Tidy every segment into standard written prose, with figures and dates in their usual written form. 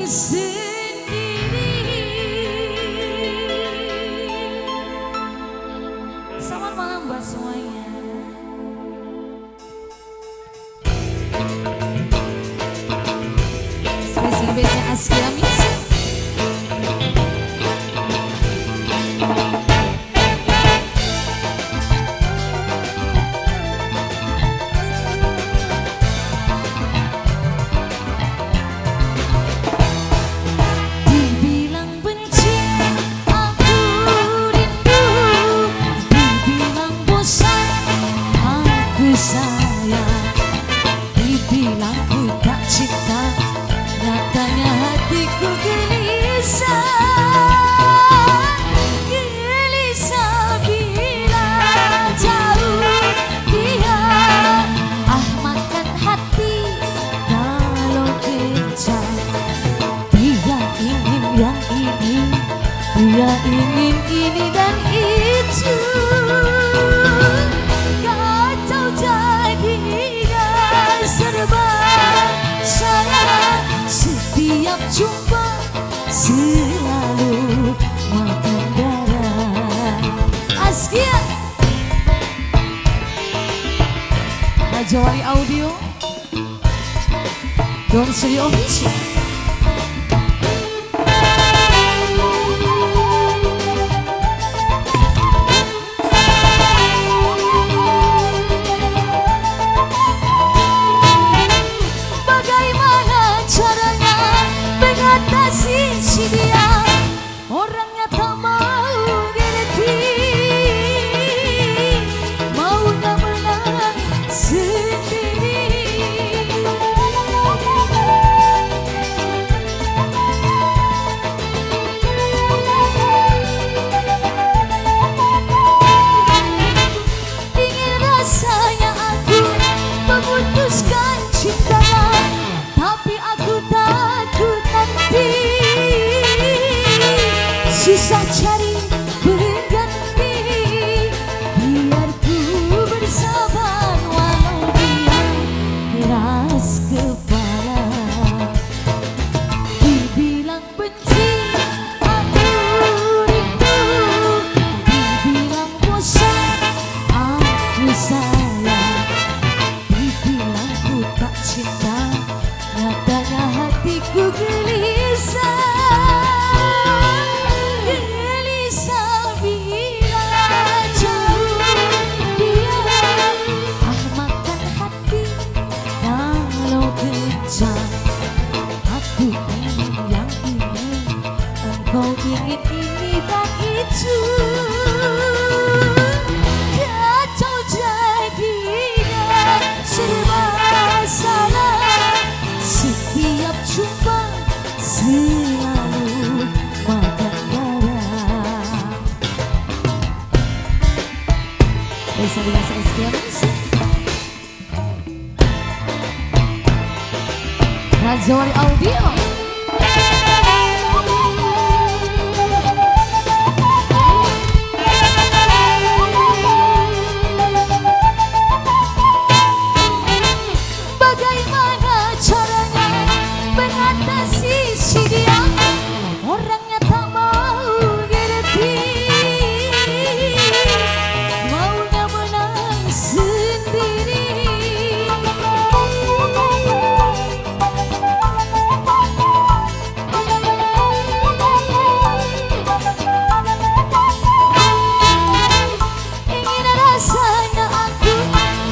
sendiri. Selamat malam buat semuanya. Spesial Askia Misa. Dibilang ku tak cinta, nyatanya hatiku gelisah. Gelisah bila jauh dia, makan hati kalau kencang. Dia ingin yang ini, dia ingin ini dan itu. Serba salah, setiap jumpa selalu makan darah. Askia Rajawali Audio Don Sri Official. Si dia orangnya tak mau ngerti, maunya menang sendiri. Ingin rasanya aku memutuskan cintanya, tapi aku takut nanti susah cari pengganti. Biar ku bersabar walau dia keras kepala. Dibilang benci aku rindu, dibilang bosan aku sayang, dibilang ku tak cinta, nyatanya hatiku gelisah. Aku ingin yang ini, engkau ingin ini dan itu. Kacau jadinya, serba salah, setiap jumpa selalu makan darah. Spesial Askia Misa. Rajawali Audio. Bagaimana caranya mengatasi si dia, orangnya tak mau ngerti, maunya menang sendiri.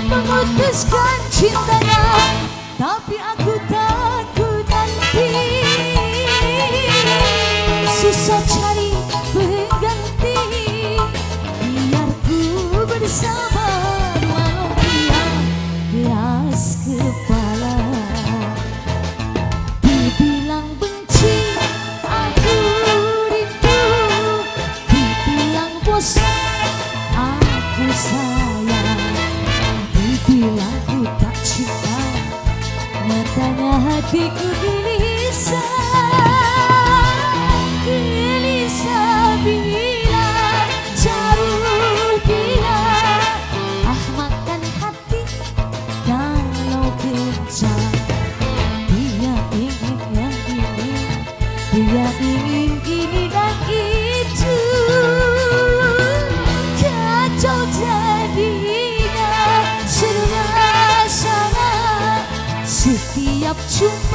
Memutuskan cintanya, tapi aku takut nanti cuma